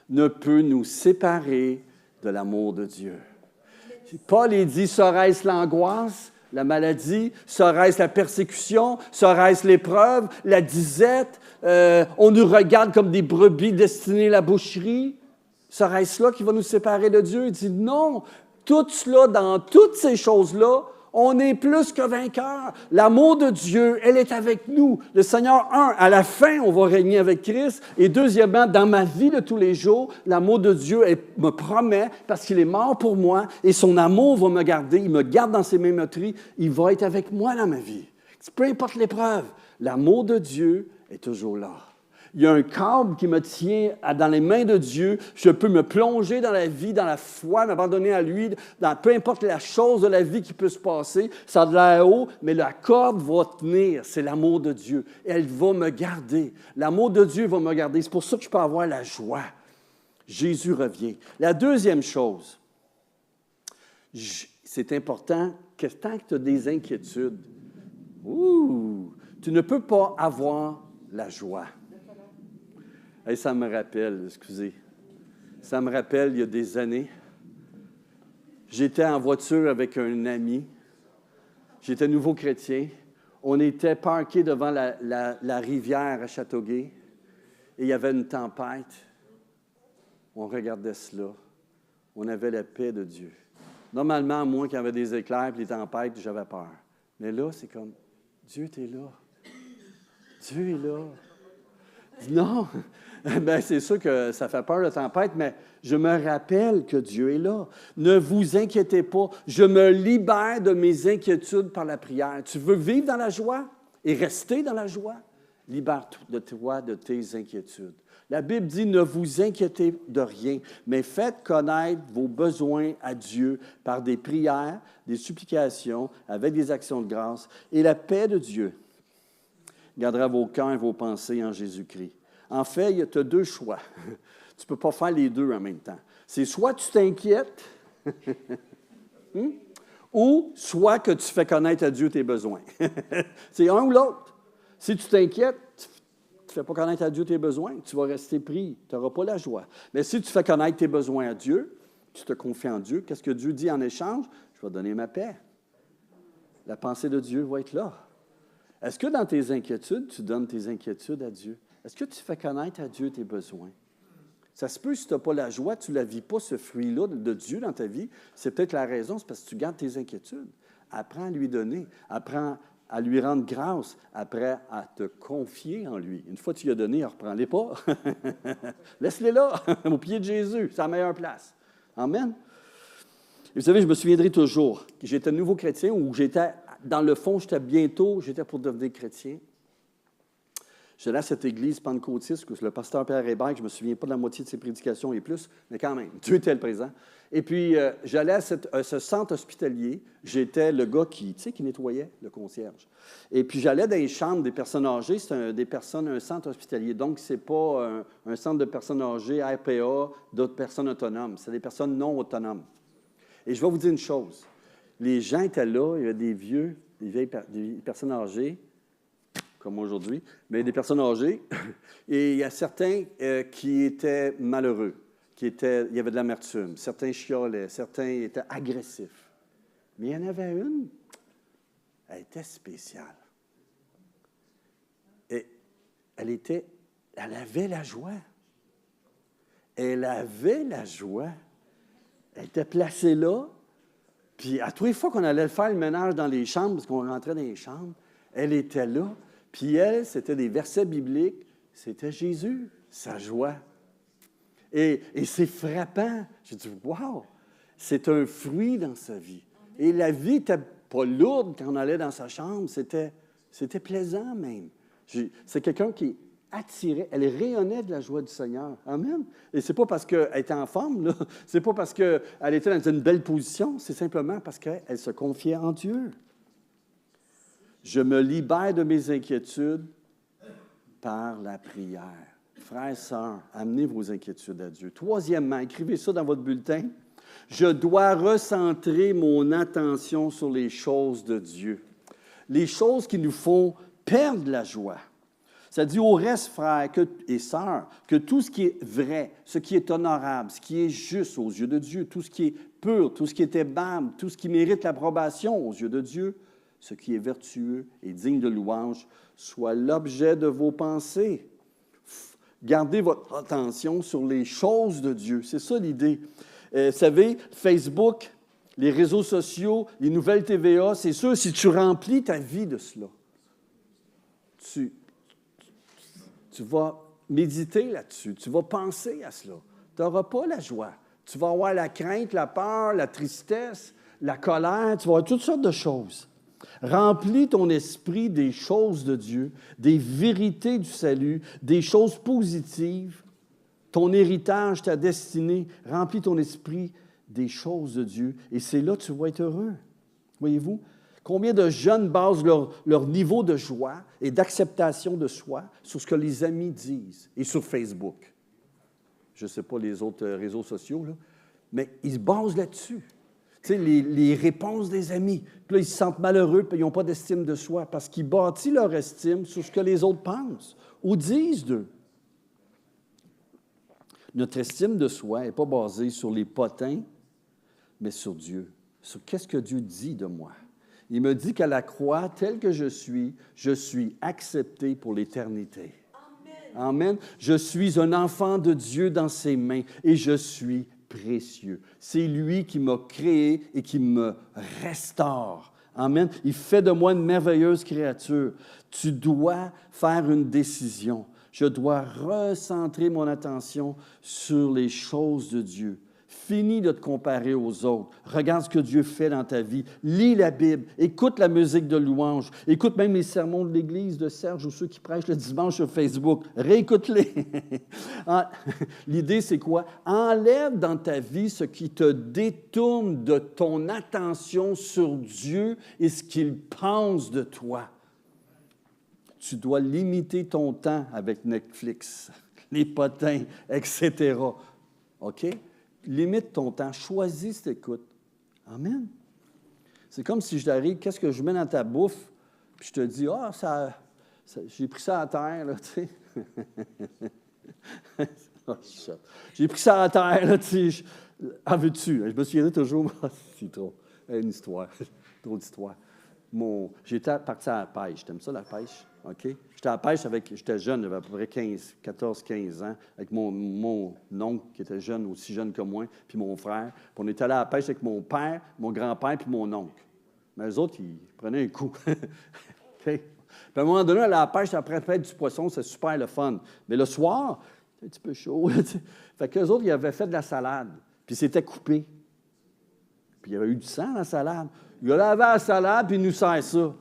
ne peut nous séparer de l'amour de Dieu. Paul, il dit, serait-ce l'angoisse, la maladie, serait-ce la persécution, serait-ce l'épreuve, la disette, on nous regarde comme des brebis destinées à la boucherie, serait-ce cela qui va nous séparer de Dieu? Il dit non, tout cela, dans toutes ces choses-là, on est plus que vainqueurs. L'amour de Dieu, elle est avec nous. Le Seigneur, à la fin, on va régner avec Christ. Et deuxièmement, dans ma vie de tous les jours, l'amour de Dieu, elle me promet, parce qu'il est mort pour moi, et son amour va me garder, il me garde dans ses mémories, il va être avec moi dans ma vie. Peu importe l'épreuve, l'amour de Dieu est toujours là. Il y a un câble qui me tient dans les mains de Dieu. Je peux me plonger dans la vie, dans la foi, m'abandonner à lui, dans peu importe la chose de la vie qui peut se passer. Ça a de l'air haut, mais la corde va tenir. C'est l'amour de Dieu. Elle va me garder. L'amour de Dieu va me garder. C'est pour ça que je peux avoir la joie. Jésus revient. La deuxième chose, c'est important que tant que tu as des inquiétudes, tu ne peux pas avoir la joie. Hey, ça me rappelle, ça me rappelle il y a des années, j'étais en voiture avec un ami, j'étais nouveau chrétien, on était parqués devant la rivière à Châteauguay et il y avait une tempête. On regardait cela, on avait la paix de Dieu. Normalement, moi, quand il y avait des éclairs et des tempêtes, j'avais peur. Mais là, c'est comme, Dieu, t'es là. Dieu est là. Non, bien, c'est sûr que ça fait peur, la tempête, mais je me rappelle que Dieu est là. Ne vous inquiétez pas. Je me libère de mes inquiétudes par la prière. Tu veux vivre dans la joie et rester dans la joie? Libère-toi de tes inquiétudes. La Bible dit, ne vous inquiétez de rien, mais faites connaître vos besoins à Dieu par des prières, des supplications, avec des actions de grâce. Et la paix de Dieu gardera vos cœurs et vos pensées en Jésus-Christ. En fait, tu as deux choix. Tu ne peux pas faire les deux en même temps. C'est soit tu t'inquiètes, ou soit que tu fais connaître à Dieu tes besoins. C'est un ou l'autre. Si tu t'inquiètes, tu ne fais pas connaître à Dieu tes besoins, tu vas rester pris, tu n'auras pas la joie. Mais si tu fais connaître tes besoins à Dieu, tu te confies en Dieu, qu'est-ce que Dieu dit en échange? Je vais donner ma paix. La pensée de Dieu va être là. Est-ce que dans tes inquiétudes, tu donnes tes inquiétudes à Dieu? Est-ce que tu fais connaître à Dieu tes besoins? Ça se peut, si tu n'as pas la joie, tu ne la vis pas, ce fruit-là de Dieu dans ta vie, c'est peut-être la raison, c'est parce que tu gardes tes inquiétudes. Apprends à lui donner, apprends à lui rendre grâce, après à te confier en lui. Une fois que tu lui as donné, reprends-les pas. Laisse-les là, au pied de Jésus, c'est la meilleure place. Amen. Et vous savez, je me souviendrai toujours que j'étais nouveau chrétien ou j'étais, dans le fond, j'étais pour devenir chrétien. J'allais à cette église pentecôtiste où le pasteur Pierre Hébert, je ne me souviens pas de la moitié de ses prédications et plus, mais quand même, Dieu était le présent. Et puis, j'allais à ce centre hospitalier. J'étais le gars qui nettoyait, le concierge. Et puis, j'allais dans les chambres des personnes âgées. C'est un centre hospitalier. Donc, ce n'est pas un centre de personnes âgées, RPA, d'autres personnes autonomes. C'est des personnes non autonomes. Et je vais vous dire une chose. Les gens étaient là, il y avait des vieux, des personnes âgées, comme aujourd'hui, mais des personnes âgées. Et il y a certains qui étaient malheureux. Il y avait de l'amertume. Certains chiolaient, certains étaient agressifs. Mais il y en avait une, elle était spéciale. Et elle avait la joie. Elle avait la joie. Elle était placée là. Puis à toutes les fois qu'on allait faire le ménage dans les chambres, parce qu'on rentrait dans les chambres, elle était là. Puis elle, c'était des versets bibliques. C'était Jésus, sa joie. Et c'est frappant. J'ai dit, wow, c'est un fruit dans sa vie. Et la vie n'était pas lourde quand on allait dans sa chambre. C'était plaisant même. C'est quelqu'un qui attirait, elle rayonnait de la joie du Seigneur. Amen. Et c'est pas parce qu'elle était en forme, là. C'est pas parce qu'elle était dans une belle position. C'est simplement parce qu'elle se confiait en Dieu. Je me libère de mes inquiétudes par la prière. Frères et sœurs, amenez vos inquiétudes à Dieu. Troisièmement, écrivez ça dans votre bulletin. Je dois recentrer mon attention sur les choses de Dieu. Les choses qui nous font perdre la joie. Ça dit au reste, frères et sœurs, que tout ce qui est vrai, ce qui est honorable, ce qui est juste aux yeux de Dieu, tout ce qui est pur, tout ce qui est aimable, tout ce qui mérite l'approbation aux yeux de Dieu, ce qui est vertueux et digne de louange, soit l'objet de vos pensées. Gardez votre attention sur les choses de Dieu. C'est ça l'idée. Vous savez, Facebook, les réseaux sociaux, les nouvelles TVA, c'est sûr, si tu remplis ta vie de cela, tu vas méditer là-dessus, tu vas penser à cela. Tu n'auras pas la joie. Tu vas avoir la crainte, la peur, la tristesse, la colère, tu vas avoir toutes sortes de choses. Remplis ton esprit des choses de Dieu, des vérités du salut, des choses positives, ton héritage, ta destinée. Remplis ton esprit des choses de Dieu et c'est là que tu vas être heureux. Voyez-vous? Combien de jeunes basent leur niveau de joie et d'acceptation de soi sur ce que les amis disent et sur Facebook. Je ne sais pas les autres réseaux sociaux, là, mais ils se basent là-dessus. Tu sais, les réponses des amis. Puis là, ils se sentent malheureux puis ils n'ont pas d'estime de soi parce qu'ils bâtissent leur estime sur ce que les autres pensent ou disent d'eux. Notre estime de soi n'est pas basée sur les potins, mais sur Dieu. Sur qu'est-ce que Dieu dit de moi. Il me dit qu'à la croix, tel que je suis accepté pour l'éternité. Amen. Amen. Je suis un enfant de Dieu dans ses mains et je suis précieux. C'est lui qui m'a créé et qui me restaure. Amen. Il fait de moi une merveilleuse créature. Tu dois faire une décision. Je dois recentrer mon attention sur les choses de Dieu. Finis de te comparer aux autres. Regarde ce que Dieu fait dans ta vie. Lis la Bible. Écoute la musique de louange. Écoute même les sermons de l'Église de Serge ou ceux qui prêchent le dimanche sur Facebook. Réécoute-les. L'idée, c'est quoi? Enlève dans ta vie ce qui te détourne de ton attention sur Dieu et ce qu'il pense de toi. Tu dois limiter ton temps avec Netflix, les potins, etc. OK? Limite ton temps. Choisis ce que tu écoutes. Amen. C'est comme si je t'arrive, qu'est-ce que je mets dans ta bouffe, puis je te dis, j'ai pris ça à terre, là, tu sais. Oh, j'ai pris ça à terre, là, tu sais. En veux-tu? Je me souviendrai toujours, c'est trop. Une histoire. Trop d'histoires. J'étais parti à la pêche. T'aimes ça, la pêche? OK? J'étais à la pêche j'étais jeune, j'avais à peu près 14-15 ans, avec mon oncle qui était jeune, aussi jeune que moi, puis mon frère. Puis on était allé à la pêche avec mon père, mon grand-père, puis mon oncle. Mais eux autres, ils prenaient un coup. OK? Puis à un moment donné, à la pêche, après la pêche du poisson, c'est super le fun. Mais le soir, c'est un petit peu chaud. Fait qu'eux autres, ils avaient fait de la salade, puis c'était coupé. Puis il y avait eu du sang dans la salade. Il a lavé la salade, puis il nous sert ça.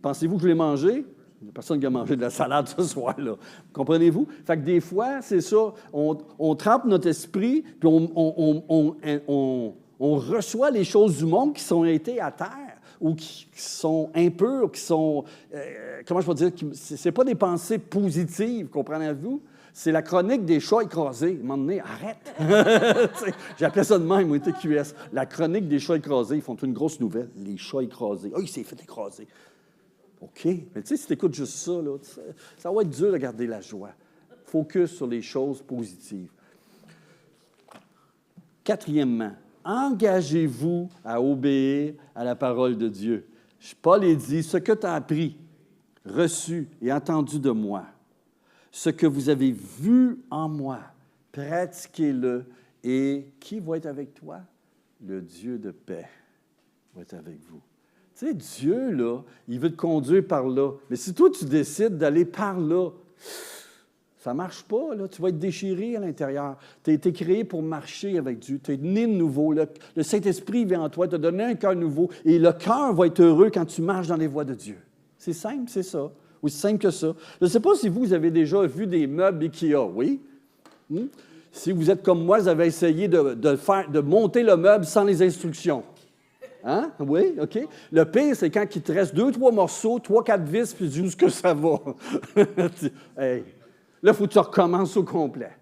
Pensez-vous que je l'ai mangé? Il n'y a personne qui a mangé de la salade ce soir-là. Comprenez-vous? Fait que des fois, c'est ça, on trempe notre esprit, puis on reçoit les choses du monde qui sont été à terre, ou qui sont impures, qui sont, comment je peux dire, ce n'est pas des pensées positives, comprenez-vous? C'est la chronique des chats écrasés. À un moment donné, arrête! J'appelais ça de même, moi, TQS. La chronique des chats écrasés, ils font une grosse nouvelle. Les chats écrasés. Ah, il s'est fait écraser. OK. Mais tu sais, si tu écoutes juste ça, là, ça va être dur de garder la joie. Focus sur les choses positives. Quatrièmement, engagez-vous à obéir à la parole de Dieu. Paul est dit, ce que tu as appris, reçu et entendu de moi, ce que vous avez vu en moi, pratiquez-le. Et qui va être avec toi? Le Dieu de paix va être avec vous. Tu sais, Dieu, là, il veut te conduire par là. Mais si toi, tu décides d'aller par là, ça ne marche pas, là. Tu vas être déchiré à l'intérieur. Tu as été créé pour marcher avec Dieu. Tu es né de nouveau. Le Saint-Esprit vient en toi, te donner un cœur nouveau. Et le cœur va être heureux quand tu marches dans les voies de Dieu. C'est simple, c'est ça. Aussi simple que ça. Je ne sais pas si vous avez déjà vu des meubles IKEA, oui? Si vous êtes comme moi, vous avez essayé de monter le meuble sans les instructions. Hein? Oui, OK. Le pire, c'est quand il te reste 2-3 morceaux, 3-4 vis, puis tu dis où est-ce que ça va. Hey. Là, il faut que tu recommences au complet.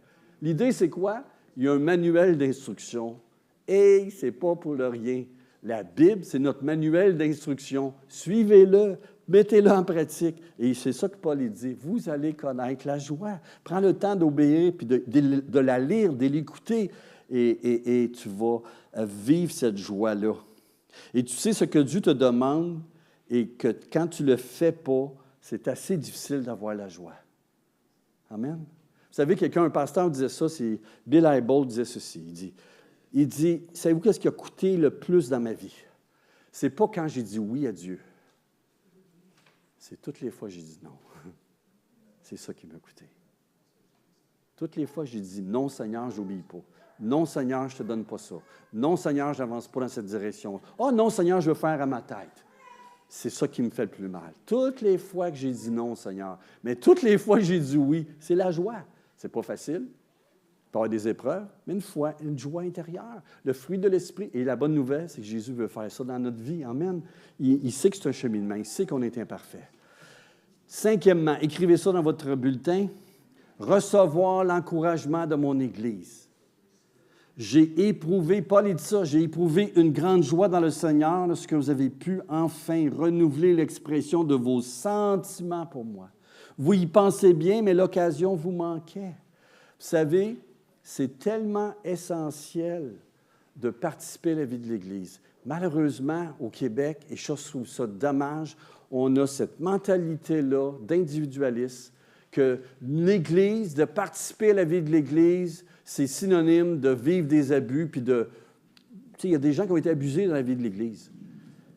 L'idée, c'est quoi? Il y a un manuel d'instruction. Et c'est pas pour le rien. La Bible, c'est notre manuel d'instruction. Suivez-le. Mettez-le en pratique. Et c'est ça que Paul dit. Vous allez connaître la joie. Prends le temps d'obéir, puis de la lire, de l'écouter, et tu vas vivre cette joie-là. Et tu sais ce que Dieu te demande, et que quand tu ne le fais pas, c'est assez difficile d'avoir la joie. Amen. Vous savez, un pasteur disait ça, c'est Bill Hybels disait ceci. Il dit, savez-vous qu'est-ce qui a coûté le plus dans ma vie? C'est pas quand j'ai dit oui à Dieu. C'est toutes les fois que j'ai dit non. C'est ça qui m'a coûté. Toutes les fois que j'ai dit non, Seigneur, je n'obéis pas. Non, Seigneur, je ne te donne pas ça. Non, Seigneur, je n'avance pas dans cette direction. Oh non, Seigneur, je veux faire à ma tête. C'est ça qui me fait le plus mal. Toutes les fois que j'ai dit non, Seigneur, mais toutes les fois que j'ai dit oui, c'est la joie. C'est pas facile. Il peut y avoir des épreuves, mais une joie intérieure, le fruit de l'Esprit. Et la bonne nouvelle, c'est que Jésus veut faire ça dans notre vie. Amen. Il sait que c'est un cheminement. Il sait qu'on est imparfait. Cinquièmement, écrivez ça dans votre bulletin. Recevoir l'encouragement de mon Église. J'ai éprouvé, Paul dit ça, j'ai éprouvé une grande joie dans le Seigneur lorsque vous avez pu enfin renouveler l'expression de vos sentiments pour moi. Vous y pensez bien, mais l'occasion vous manquait. Vous savez, c'est tellement essentiel de participer à la vie de l'Église. Malheureusement, au Québec, et je trouve ça dommage, on a cette mentalité-là d'individualisme que l'Église, de participer à la vie de l'Église, c'est synonyme de vivre des abus, puis de... Tu sais, il y a des gens qui ont été abusés dans la vie de l'Église.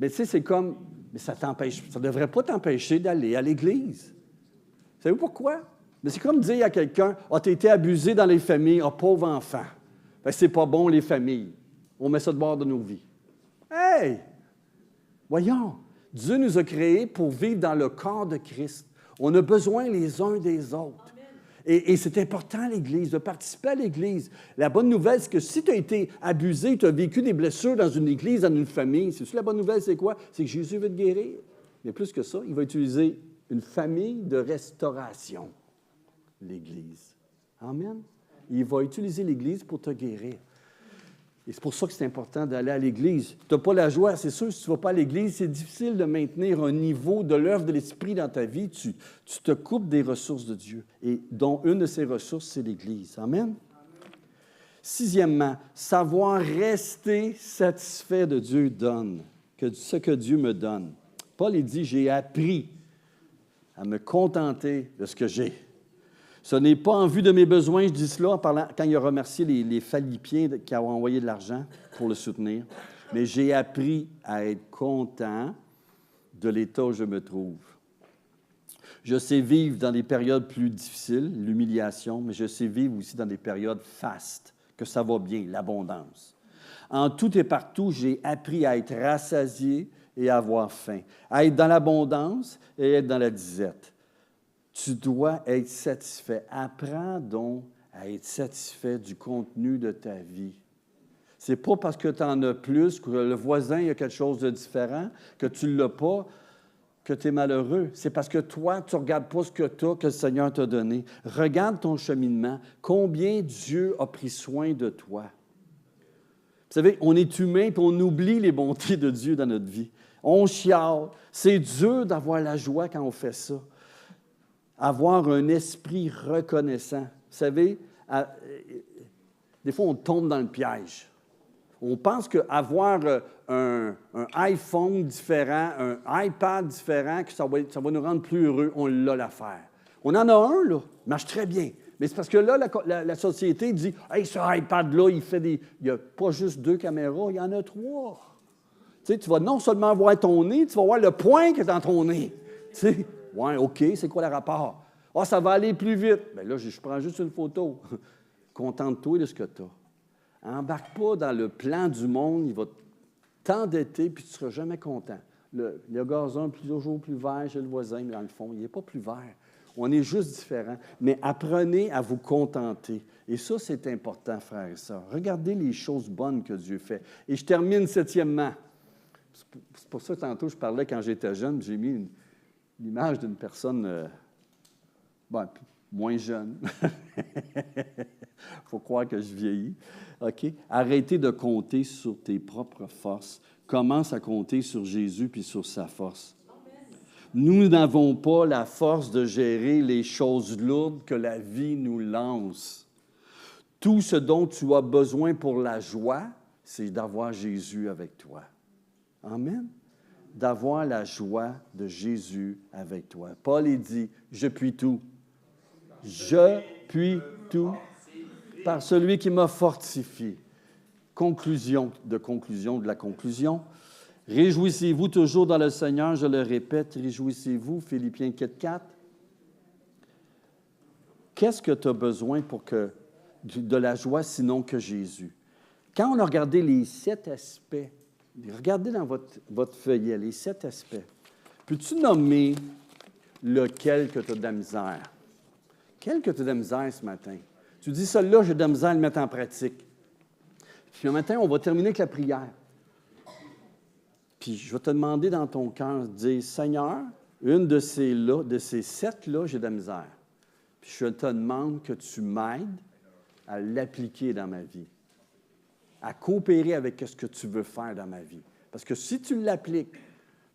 Mais tu sais, c'est comme... Mais ça ne devrait pas t'empêcher d'aller à l'Église. Savez-vous pourquoi? Mais c'est comme dire à quelqu'un, « Ah, tu as été abusé dans les familles, ah, pauvre enfant. » Ben, c'est pas bon, les familles. On met ça de bord de nos vies. Hey! Voyons, Dieu nous a créés pour vivre dans le corps de Christ. On a besoin les uns des autres. Et c'est important, l'Église, de participer à l'Église. La bonne nouvelle, c'est que si tu as été abusé, tu as vécu des blessures dans une Église, dans une famille, c'est-tu la bonne nouvelle, c'est quoi? C'est que Jésus veut te guérir. Mais plus que ça, il va utiliser une famille de restauration, l'Église. Amen. Il va utiliser l'Église pour te guérir. Et c'est pour ça que c'est important d'aller à l'Église. Tu n'as pas la joie, c'est sûr, si tu ne vas pas à l'Église, c'est difficile de maintenir un niveau de l'œuvre de l'Esprit dans ta vie. Tu te coupes des ressources de Dieu, et dont une de ces ressources, c'est l'Église. Amen. Sixièmement, savoir rester satisfait de Dieu donne, que ce que Dieu me donne. Paul, il dit, j'ai appris à me contenter de ce que j'ai. Ce n'est pas en vue de mes besoins, je dis cela en parlant, quand il a remercié les Philippiens qui ont envoyé de l'argent pour le soutenir, mais j'ai appris à être content de l'état où je me trouve. Je sais vivre dans des périodes plus difficiles, l'humiliation, mais je sais vivre aussi dans des périodes fastes, que ça va bien, l'abondance. En tout et partout, j'ai appris à être rassasié et à avoir faim, à être dans l'abondance et à être dans la disette. Tu dois être satisfait. Apprends donc à être satisfait du contenu de ta vie. Ce n'est pas parce que tu en as plus, que le voisin a quelque chose de différent, que tu ne l'as pas, que tu es malheureux. C'est parce que toi, tu ne regardes pas ce que tu as, que le Seigneur t'a donné. Regarde ton cheminement. Combien Dieu a pris soin de toi. Vous savez, on est humain et on oublie les bontés de Dieu dans notre vie. On chiale. C'est dur d'avoir la joie quand on fait ça. Avoir un esprit reconnaissant. Vous savez, des fois, on tombe dans le piège. On pense qu'avoir un iPhone différent, un iPad différent, que ça va nous rendre plus heureux. On l'a l'affaire. On en a un, là, il marche très bien. Mais c'est parce que là, la société dit « Hey, ce iPad-là, il n'y a pas juste 2 caméras, il y en a 3. » Tu sais, tu vas non seulement voir ton nez, tu vas voir le point qui est dans ton nez. Tu sais, ouais, OK, c'est quoi le rapport? Ah, ça va aller plus vite. Bien là, je prends juste une photo. Contente-toi de ce que tu as. Embarque pas dans le plan du monde, il va t'endetter puis tu ne seras jamais content. Le gazon est toujours plus vert chez le voisin, mais dans le fond, il n'est pas plus vert. On est juste différents. Mais apprenez à vous contenter. Et ça, c'est important, frères et sœurs. Regardez les choses bonnes que Dieu fait. Et je termine septièmement. C'est pour ça que tantôt, je parlais quand j'étais jeune, j'ai mis l'image d'une personne moins jeune. Il faut croire que je vieillis. OK? Arrêtez de compter sur tes propres forces. Commence à compter sur Jésus puis sur sa force. Nous n'avons pas la force de gérer les choses lourdes que la vie nous lance. Tout ce dont tu as besoin pour la joie, c'est d'avoir Jésus avec toi. Amen. D'avoir la joie de Jésus avec toi. Paul, il dit, « Je puis tout. Je puis tout par celui qui m'a fortifié. » Conclusion de la conclusion. Réjouissez-vous toujours dans le Seigneur, je le répète, réjouissez-vous, Philippiens 4:4. Qu'est-ce que tu as besoin de la joie sinon que Jésus? Quand on a regardé les 7 aspects, regardez dans votre feuillet, les 7 aspects, peux-tu nommer lequel que tu as de la misère? Quel que tu as de la misère ce matin? Tu dis, celui-là, j'ai de la misère à le mettre en pratique. Puis un matin, on va terminer avec la prière. Puis je vais te demander dans ton cœur de dire, Seigneur, une de ces 7-là, j'ai de la misère. Puis je te demande que tu m'aides à l'appliquer dans ma vie, à coopérer avec ce que tu veux faire dans ma vie. Parce que si tu l'appliques,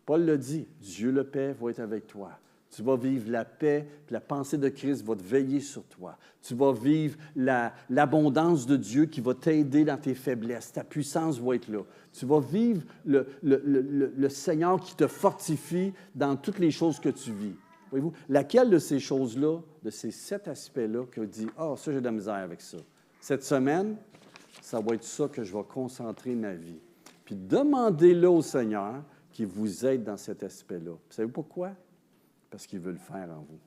Paul le dit, Dieu le paix va être avec toi. Tu vas vivre la paix, puis la pensée de Christ va te veiller sur toi. Tu vas vivre l'abondance de Dieu qui va t'aider dans tes faiblesses. Ta puissance va être là. Tu vas vivre le Seigneur qui te fortifie dans toutes les choses que tu vis. Voyez-vous, laquelle de ces choses-là, de ces 7 aspects-là, que dit « Ah, ça, j'ai de la misère avec ça. » Cette semaine, ça va être ça que je vais concentrer ma vie. Puis demandez-le au Seigneur qui vous aide dans cet aspect-là. Vous savez pourquoi? Parce qu'il veut le faire en vous.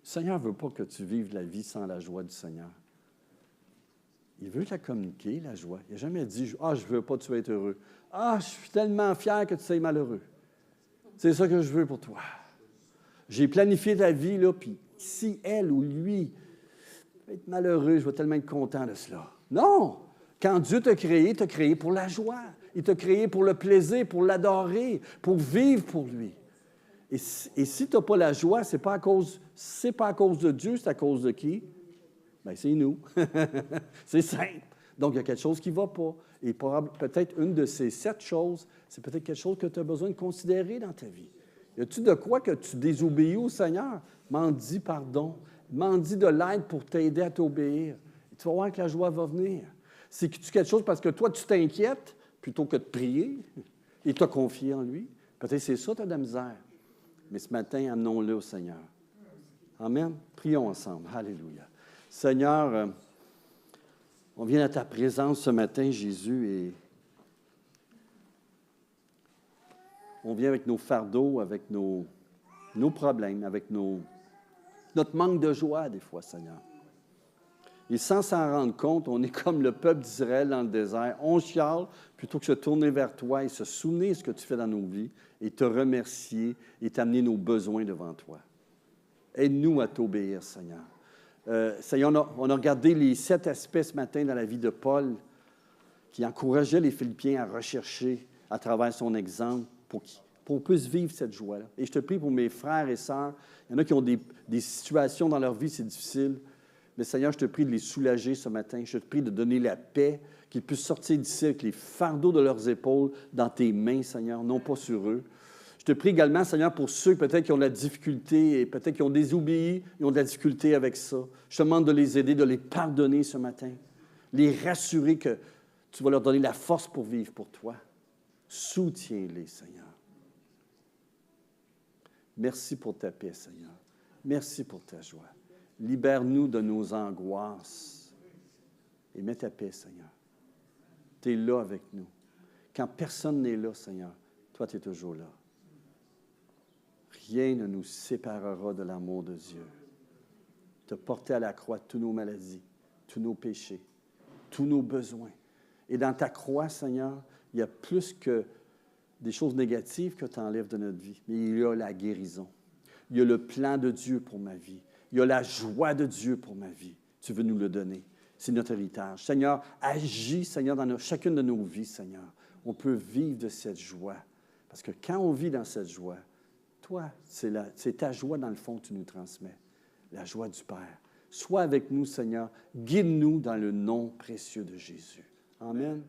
Le Seigneur ne veut pas que tu vives la vie sans la joie du Seigneur. Il veut la communiquer, la joie. Il n'a jamais dit « Ah, je ne veux pas que tu sois heureux. Ah, je suis tellement fier que tu sois malheureux. C'est ça que je veux pour toi. J'ai planifié ta vie, là, puis si elle ou lui va être malheureux, je vais tellement être content de cela. » Non! Quand Dieu t'a créé pour la joie. Il t'a créé pour le plaisir, pour l'adorer, pour vivre pour lui. Et si tu n'as pas la joie, ce n'est pas à cause de Dieu, c'est à cause de qui? Bien, c'est nous. C'est simple. Donc, il y a quelque chose qui ne va pas. Et peut-être une de ces 7 choses, c'est peut-être quelque chose que tu as besoin de considérer dans ta vie. Y a-tu de quoi que tu désobéis au Seigneur? M'en dis pardon. M'en dis de l'aide pour t'aider à t'obéir. Et tu vas voir que la joie va venir. C'est quelque chose parce que toi, tu t'inquiètes plutôt que de prier et te confier en lui. Peut-être c'est ça, tu as de la misère. Mais ce matin, amenons-le au Seigneur. Amen. Prions ensemble. Alléluia. Seigneur, on vient à ta présence ce matin, Jésus, et on vient avec nos fardeaux, avec nos problèmes, avec notre manque de joie des fois, Seigneur. Et sans s'en rendre compte, on est comme le peuple d'Israël dans le désert. On chiale plutôt que de se tourner vers toi et se souvenir de ce que tu fais dans nos vies et te remercier et t'amener nos besoins devant toi. Aide-nous à t'obéir, Seigneur. Seigneur, on a regardé les 7 aspects ce matin dans la vie de Paul qui encourageait les Philippiens à rechercher à travers son exemple pour qu'on puisse vivre cette joie-là. Et je te prie pour mes frères et sœurs. Il y en a qui ont des situations dans leur vie, c'est difficile. Mais Seigneur, je te prie de les soulager ce matin. Je te prie de donner la paix, qu'ils puissent sortir d'ici avec les fardeaux de leurs épaules dans tes mains, Seigneur, non pas sur eux. Je te prie également, Seigneur, pour ceux peut-être qui ont de la difficulté et peut-être qui ont désobéi, ils ont de la difficulté avec ça. Je te demande de les aider, de les pardonner ce matin, les rassurer que tu vas leur donner la force pour vivre pour toi. Soutiens-les, Seigneur. Merci pour ta paix, Seigneur. Merci pour ta joie. Libère-nous de nos angoisses et mets ta paix, Seigneur. Tu es là avec nous. Quand personne n'est là, Seigneur, toi, tu es toujours là. Rien ne nous séparera de l'amour de Dieu. Tu as porté à la croix toutes nos maladies, tous nos péchés, tous nos besoins. Et dans ta croix, Seigneur, il y a plus que des choses négatives que tu enlèves de notre vie. Mais il y a la guérison. Il y a le plan de Dieu pour ma vie. Il y a la joie de Dieu pour ma vie. Tu veux nous le donner. C'est notre héritage. Seigneur, agis, Seigneur, dans chacune de nos vies, Seigneur. On peut vivre de cette joie. Parce que quand on vit dans cette joie, toi, c'est ta joie, dans le fond, que tu nous transmets. La joie du Père. Sois avec nous, Seigneur. Guide-nous dans le nom précieux de Jésus. Amen.